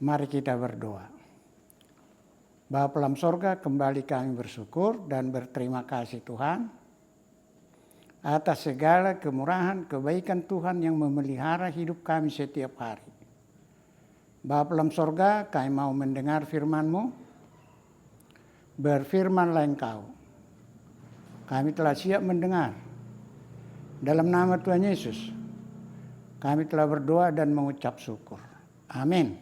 Mari kita berdoa. Bapa dalam sorga, kembali kami bersyukur dan berterima kasih Tuhan atas segala kemurahan, kebaikan Tuhan yang memelihara hidup kami setiap hari. Bapa dalam sorga, kami mau mendengar firman-Mu. Berfirmanlah Engkau. Kami telah siap mendengar. Dalam nama Tuhan Yesus, kami telah berdoa dan mengucap syukur. Amin.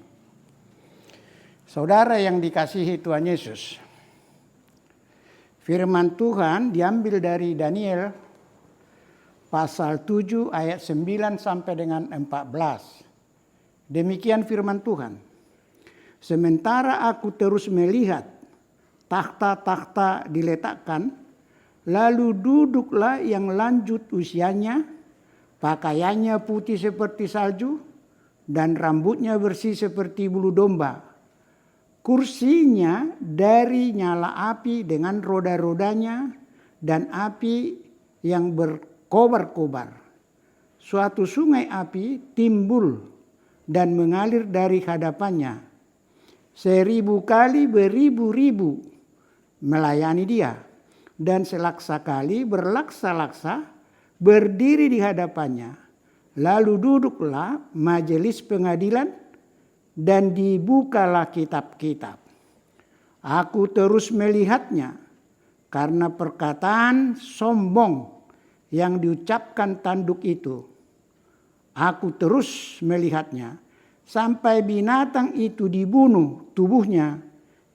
Saudara yang dikasihi Tuhan Yesus, firman Tuhan diambil dari Daniel pasal 7 ayat 9 sampai dengan 14. Demikian firman Tuhan. Sementara aku terus melihat takhta-takhta diletakkan, lalu duduklah yang lanjut usianya, pakaiannya putih seperti salju, dan rambutnya bersih seperti bulu domba. Kursinya dari nyala api dengan roda-rodanya dan api yang berkobar-kobar. Suatu sungai api timbul dan mengalir dari hadapannya. 1000 kali beribu-ribu melayani dia. Dan selaksa kali berlaksa-laksa berdiri di hadapannya. Lalu duduklah majelis pengadilan dan dibukalah kitab-kitab. Aku terus melihatnya karena perkataan sombong yang diucapkan tanduk itu. Aku terus melihatnya sampai binatang itu dibunuh, tubuhnya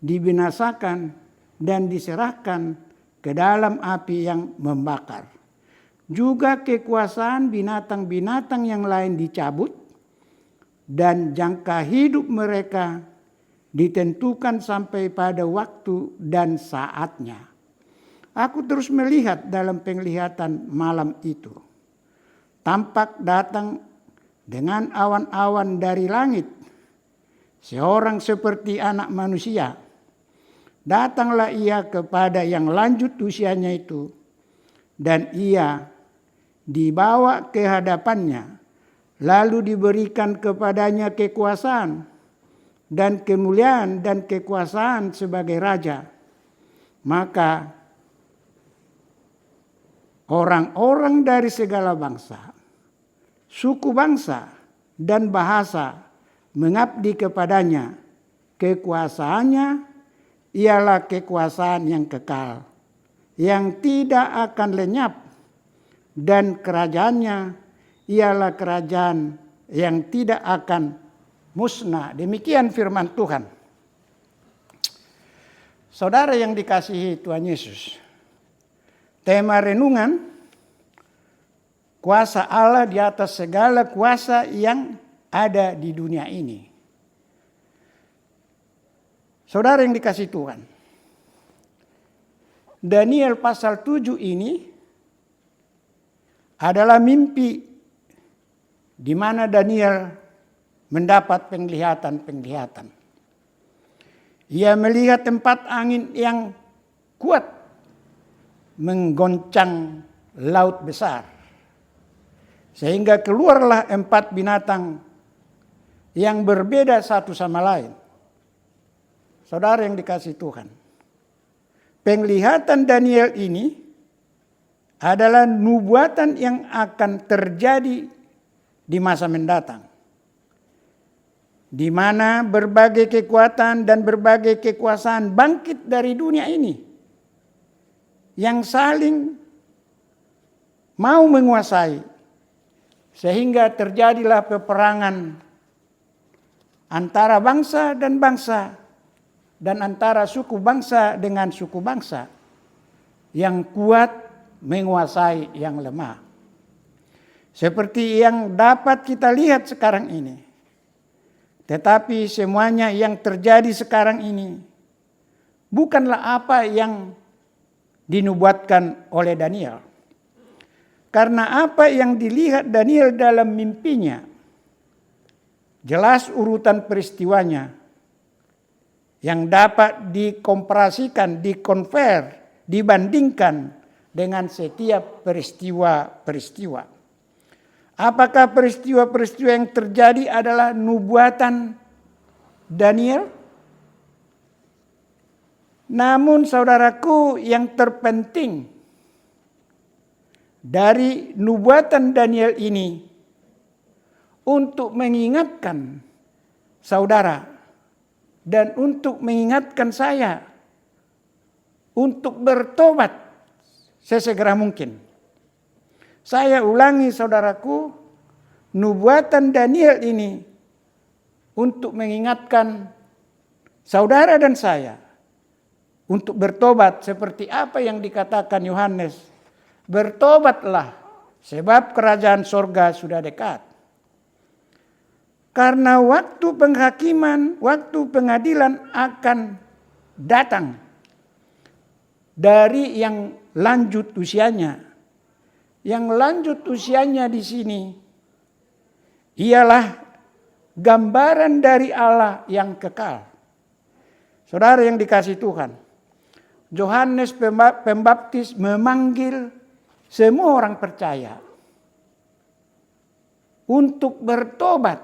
dibinasakan dan diserahkan ke dalam api yang membakar. Juga kekuasaan binatang-binatang yang lain dicabut, dan jangka hidup mereka ditentukan sampai pada waktu dan saatnya. Aku terus melihat dalam penglihatan malam itu. Tampak datang dengan awan-awan dari langit, seorang seperti anak manusia. Datanglah ia kepada yang lanjut usianya itu, dan ia dibawa ke hadapannya. Lalu diberikan kepadanya kekuasaan dan kemuliaan dan kekuasaan sebagai raja. Maka orang-orang dari segala bangsa, suku bangsa dan bahasa mengabdi kepadanya. Kekuasaannya ialah kekuasaan yang kekal, yang tidak akan lenyap, dan kerajaannya ialah kerajaan yang tidak akan musnah. Demikian firman Tuhan. Saudara yang dikasihi Tuhan Yesus, tema renungan, kuasa Allah di atas segala kuasa yang ada di dunia ini. Saudara yang dikasihi Tuhan, Daniel pasal 7 ini adalah mimpi di mana Daniel mendapat penglihatan-penglihatan. Ia melihat tempat angin yang kuat menggoncang laut besar. Sehingga keluarlah 4 binatang yang berbeda satu sama lain. Saudara yang dikasihi Tuhan, penglihatan Daniel ini adalah nubuatan yang akan terjadi di masa mendatang, di mana berbagai kekuatan dan berbagai kekuasaan bangkit dari dunia ini yang saling mau menguasai, sehingga terjadilah peperangan antara bangsa dan bangsa dan antara suku bangsa dengan suku bangsa, yang kuat menguasai yang lemah. Seperti yang dapat kita lihat sekarang ini. Tetapi semuanya yang terjadi sekarang ini bukanlah apa yang dinubuatkan oleh Daniel. Karena apa yang dilihat Daniel dalam mimpinya, jelas urutan peristiwanya yang dapat dikomparasikan, dibandingkan dengan setiap peristiwa-peristiwa. Apakah peristiwa-peristiwa yang terjadi adalah nubuatan Daniel. Namun saudaraku, yang terpenting dari nubuatan Daniel ini untuk mengingatkan saudara dan untuk mengingatkan saya untuk bertobat sesegera mungkin. Saya ulangi saudaraku, nubuatan Daniel ini untuk mengingatkan saudara dan saya untuk bertobat seperti apa yang dikatakan Yohanes. Bertobatlah sebab kerajaan sorga sudah dekat. Karena waktu penghakiman, waktu pengadilan akan datang dari yang lanjut usianya. Yang lanjut usianya di sini ialah gambaran dari Allah yang kekal. Saudara yang dikasihi Tuhan, Yohanes Pembaptis memanggil semua orang percaya untuk bertobat.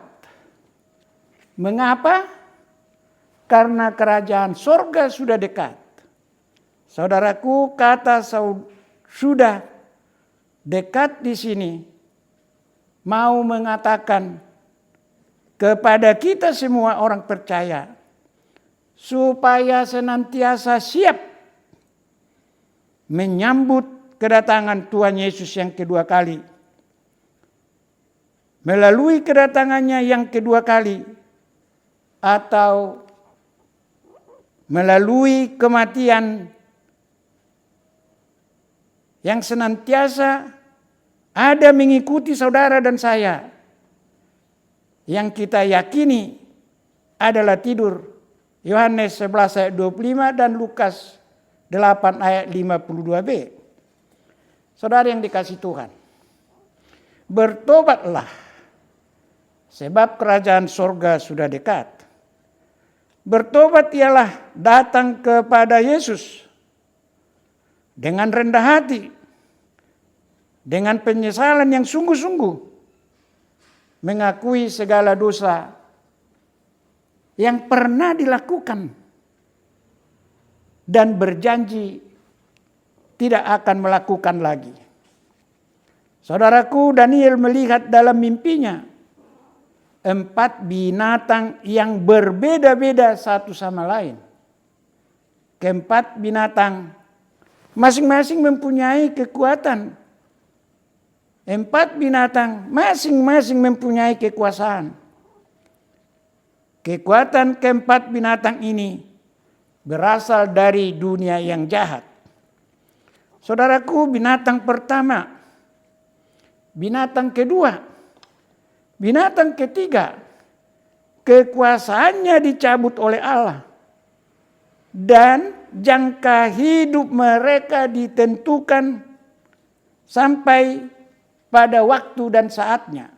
Mengapa? Karena kerajaan sorga sudah dekat. Saudaraku, kata sudah dekat di sini mau mengatakan kepada kita semua orang percaya supaya senantiasa siap menyambut kedatangan Tuhan Yesus yang kedua kali. Melalui kedatangannya yang kedua kali atau melalui kematian yang senantiasa ada mengikuti saudara dan saya, yang kita yakini adalah tidur. Yohanes 11 ayat 25 dan Lukas 8 ayat 52b. Saudara yang dikasihi Tuhan, bertobatlah sebab kerajaan sorga sudah dekat. Bertobat ialah datang kepada Yesus dengan rendah hati, dengan penyesalan yang sungguh-sungguh, mengakui segala dosa yang pernah dilakukan dan berjanji tidak akan melakukan lagi. Saudaraku, Daniel melihat dalam mimpinya 4 binatang yang berbeda-beda satu sama lain. Keempat binatang masing-masing mempunyai kekuatan. 4 binatang masing-masing mempunyai kekuasaan. Kekuatan keempat binatang ini berasal dari dunia yang jahat. Saudaraku, binatang pertama, binatang kedua, binatang ketiga, kekuasaannya dicabut oleh Allah. Dan jangka hidup mereka ditentukan sampai pada waktu dan saatnya.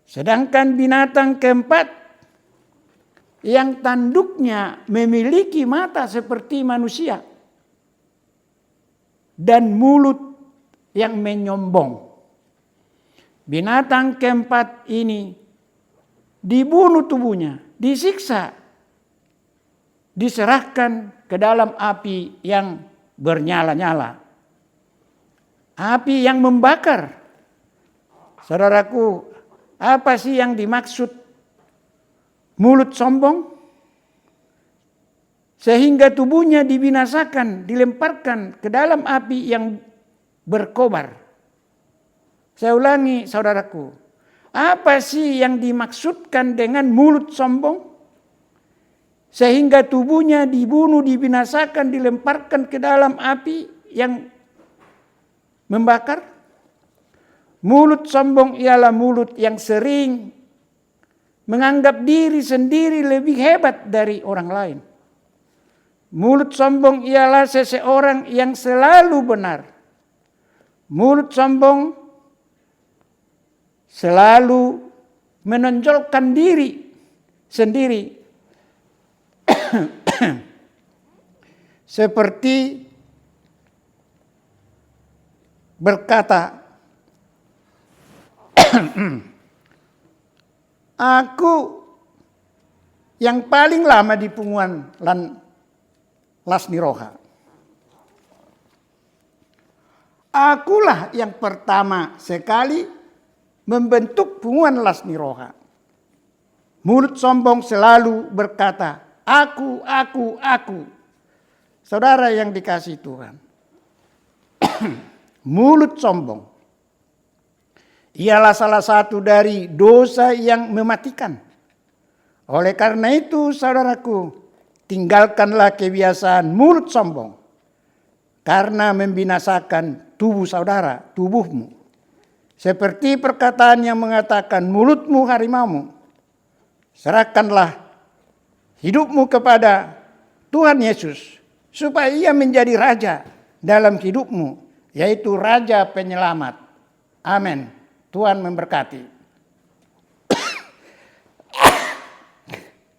Sedangkan binatang keempat yang tanduknya memiliki mata seperti manusia dan mulut yang menyombong. Binatang keempat ini dibunuh tubuhnya, disiksa, diserahkan ke dalam api yang bernyala-nyala. Api yang membakar. Saudaraku, apa sih yang dimaksud mulut sombong? Sehingga tubuhnya dibinasakan, dilemparkan ke dalam api yang berkobar. Saya ulangi saudaraku, apa sih yang dimaksudkan dengan mulut sombong? Sehingga tubuhnya dibunuh, dibinasakan, dilemparkan ke dalam api yang membakar. Mulut sombong ialah mulut yang sering menganggap diri sendiri lebih hebat dari orang lain. Mulut sombong ialah seseorang yang selalu benar. Mulut sombong selalu menonjolkan diri sendiri seperti berkata, aku yang paling lama di punguan Lasni Roha. Akulah yang pertama sekali membentuk punguan Lasni Roha. Mulut sombong selalu berkata, aku, aku, aku. Saudara yang dikasihi Tuhan. Mulut sombong ialah salah satu dari dosa yang mematikan. Oleh karena itu, saudaraku, tinggalkanlah kebiasaan mulut sombong. Karena membinasakan tubuh saudara, tubuhmu. Seperti perkataan yang mengatakan mulutmu harimaumu. Serahkanlah hidupmu kepada Tuhan Yesus. Supaya ia menjadi raja dalam hidupmu. Yaitu raja penyelamat. Amin. Tuhan memberkati.